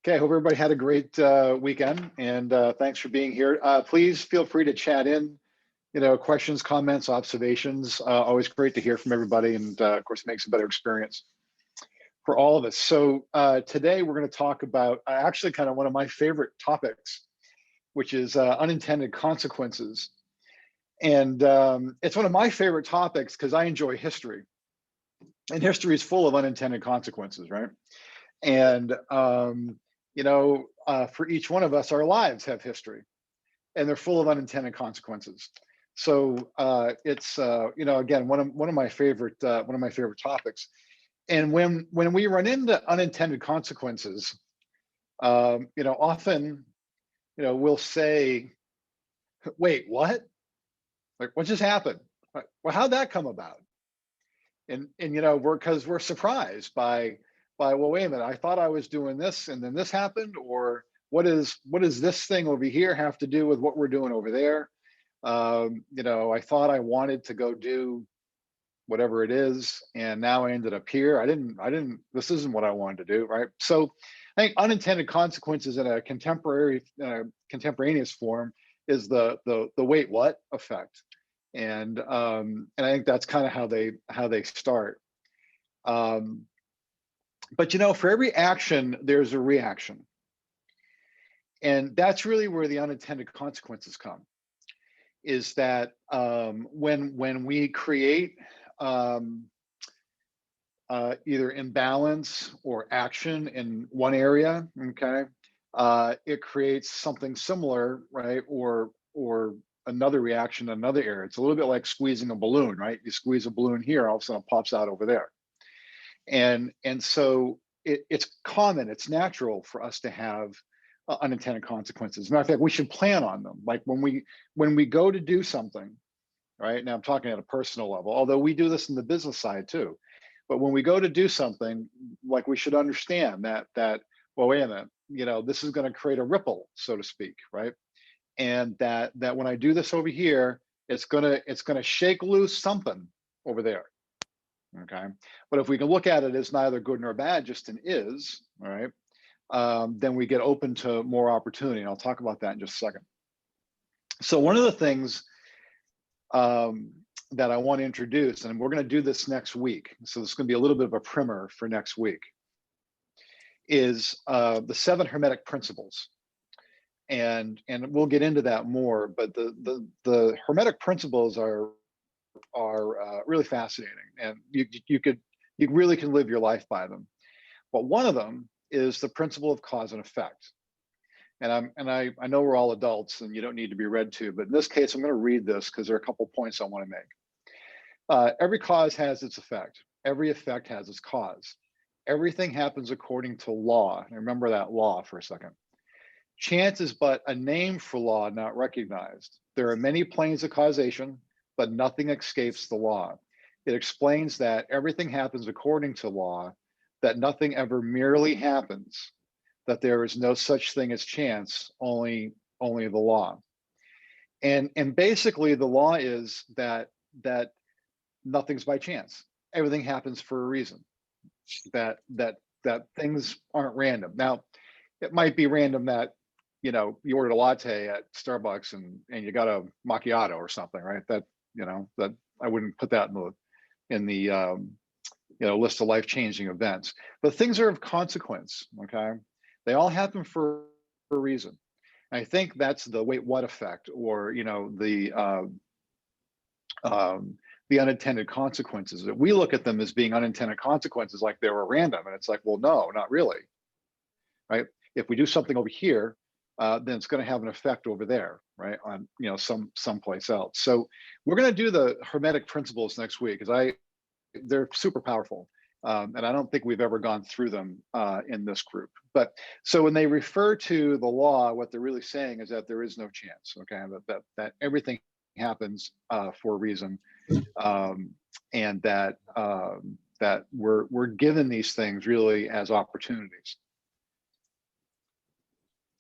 Okay, I hope everybody had a great weekend, and thanks for being here. Please feel free to chat in, questions, comments, observations. Always great to hear from everybody, and of course, makes a better experience for all of us. So today we're going to talk about actually kind of one of my favorite topics, which is unintended consequences. And it's one of my favorite topics because I enjoy history, and history is full of unintended consequences, right? And for each one of us, our lives have history, and they're full of unintended consequences. So it's again one of my favorite topics. And when we run into unintended consequences, often we'll say, "Wait, what? Like, what just happened? Well, how'd that come about?" And we're surprised by well, wait a minute, I thought I was doing this and then this happened, or what does this thing over here have to do with what we're doing over there? I thought I wanted to go do whatever it is, and now I ended up here. I didn't, this isn't what I wanted to do, right? So I think unintended consequences in a contemporaneous form is the wait, what effect. And I think that's kind of how they start. But for every action, there's a reaction. And that's really where the unintended consequences come, is that when we create either imbalance or action in one area, okay, it creates something similar, right? Or another reaction in another area. It's a little bit like squeezing a balloon, right? You squeeze a balloon here, all of a sudden it pops out over there. And so it's common, it's natural for us to have unintended consequences. As a matter of fact, we should plan on them. Like when we go to do something, right? Now I'm talking at a personal level, although we do this in the business side too. But when we go to do something, like, we should understand that well, wait a minute, this is going to create a ripple, so to speak, right? And that when I do this over here, it's gonna shake loose something over there. Okay, but if we can look at it as neither good nor bad, just an is, all right, then we get open to more opportunity. And I'll talk about that in just a second. So one of the things that I want to introduce, and we're going to do this next week, so this is going to be a little bit of a primer for next week, is the 7 Hermetic principles. And we'll get into that more, but the Hermetic principles are really fascinating, and you really can live your life by them. But one of them is the principle of cause and effect. And I know we're all adults and you don't need to be read to, but in this case, I'm going to read this because there are a couple points I want to make. Every cause has its effect. Every effect has its cause. Everything happens according to law. And remember that law for a second. Chance is but a name for law not recognized. There are many planes of causation, but nothing escapes the law. It explains that everything happens according to law, that nothing ever merely happens, that there is no such thing as chance, only the law. And basically the law is that nothing's by chance. Everything happens for a reason. That things aren't random. Now, it might be random that you ordered a latte at Starbucks and you got a macchiato or something, right? That that I wouldn't put that in the list of life-changing events. But things are of consequence, okay? They all happen for a reason. And I think that's the wait, what effect, or the unintended consequences. That we look at them as being unintended consequences, like they were random, and it's like, well, no, not really, right? If we do something over here, then it's going to have an effect over there, right? On someplace else. So we're going to do the Hermetic principles next week because they're super powerful, and I don't think we've ever gone through them in this group. But so when they refer to the law, what they're really saying is that there is no chance. Okay, that everything happens for a reason, and that we're given these things really as opportunities.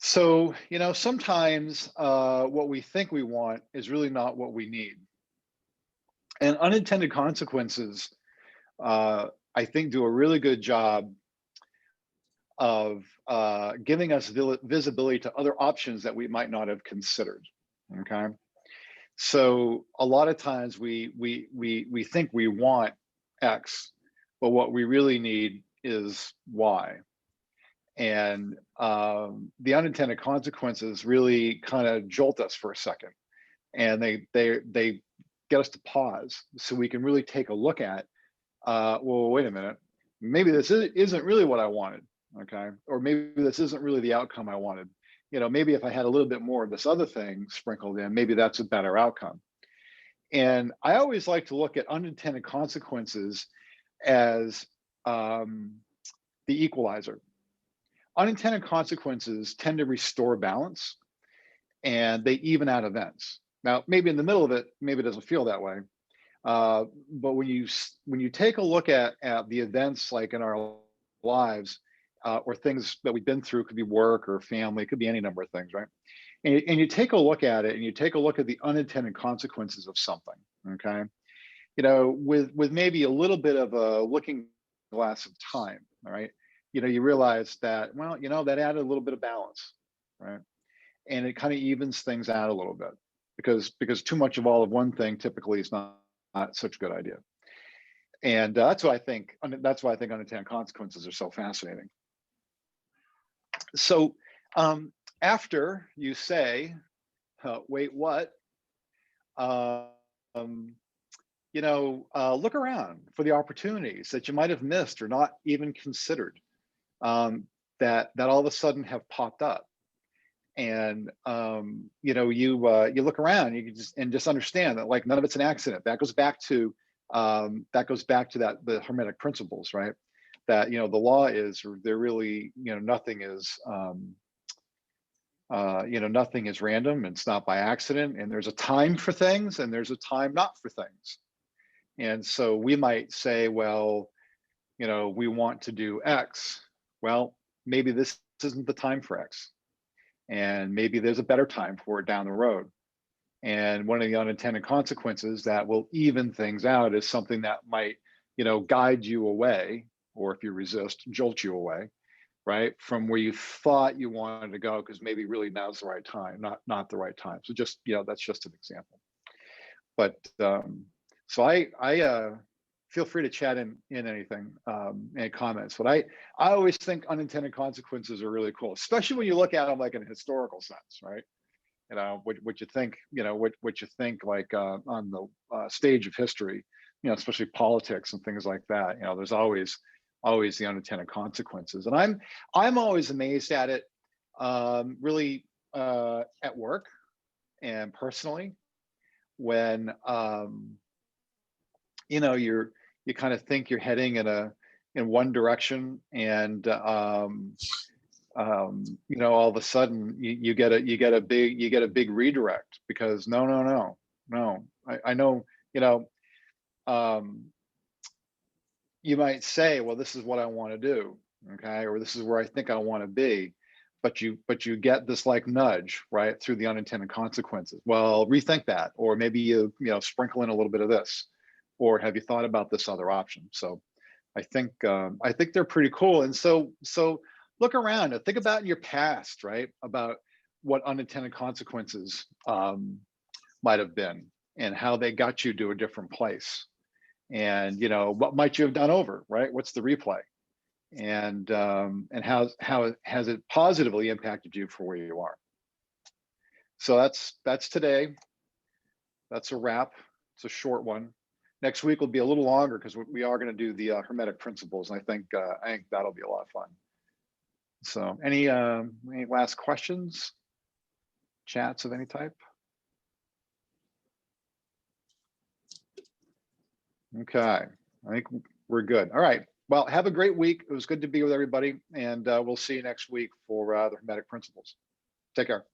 So, sometimes what we think we want is really not what we need. And unintended consequences, I think, do a really good job of giving us visibility to other options that we might not have considered. Okay, so a lot of times we think we want X, but what we really need is Y. And the unintended consequences really kind of jolt us for a second, and they get us to pause so we can really take a look at, well, wait a minute, maybe this isn't really what I wanted, okay? Or maybe this isn't really the outcome I wanted. You know, maybe if I had a little bit more of this other thing sprinkled in, maybe that's a better outcome. And I always like to look at unintended consequences as the equalizer. Unintended consequences tend to restore balance, and they even out events. Now, maybe in the middle of it, maybe it doesn't feel that way. But when you take a look at the events like in our lives, or things that we've been through, could be work or family, it could be any number of things, right? And you take a look at it, and you take a look at the unintended consequences of something, okay? You know, with maybe a little bit of a looking glass of time, all right? You know, you realize that, well, you know, that added a little bit of balance, right? And it kind of evens things out a little bit, because too much of all of one thing typically is not such a good idea. And that's why I think unintended consequences are so fascinating. So after you say, wait, what? You know, look around for the opportunities that you might have missed or not even considered, that all of a sudden have popped up. And you know, you look around, you can just understand that, like, none of it's an accident. That goes back to that the Hermetic principles, right? That, you know, the law is, there really, you know, nothing is nothing is random, and it's not by accident, and there's a time for things and there's a time not for things. And so we might say, well, you know, we want to do X. Well, maybe this isn't the time for X, and maybe there's a better time for it down the road. And one of the unintended consequences that will even things out is something that might, you know, guide you away, or if you resist, jolt you away, right, from where you thought you wanted to go, because maybe really now's the right time, not the right time. So just, you know, that's just an example. But so I feel free to chat in anything, any comments. But I always think unintended consequences are really cool, especially when you look at them like in a historical sense, right? You know, what you think, you know, what you think, like on the stage of history, you know, especially politics and things like that. You know, there's always the unintended consequences, and I'm always amazed at it, really, at work and personally, when you know, you kind of think you're heading in one direction, and you know, all of a sudden you get a big redirect, because no, I know, you know, you might say, well, this is what I want to do, okay, or this is where I think I want to be, but you get this like nudge right through the unintended consequences. Well, rethink that, or maybe you know, sprinkle in a little bit of this, or have you thought about this other option? So I think they're pretty cool. And so look around and think about in your past, right, about what unintended consequences might have been, and how they got you to a different place. And, you know, what might you have done over, right? What's the replay? And how has it positively impacted you for where you are? So that's today. That's a wrap. It's a short one. Next week will be a little longer, because we are going to do the Hermetic principles, and I think that'll be a lot of fun. So any last questions, chats of any type? Okay, I think we're good. All right. Well, have a great week. It was good to be with everybody, and we'll see you next week for the Hermetic principles. Take care.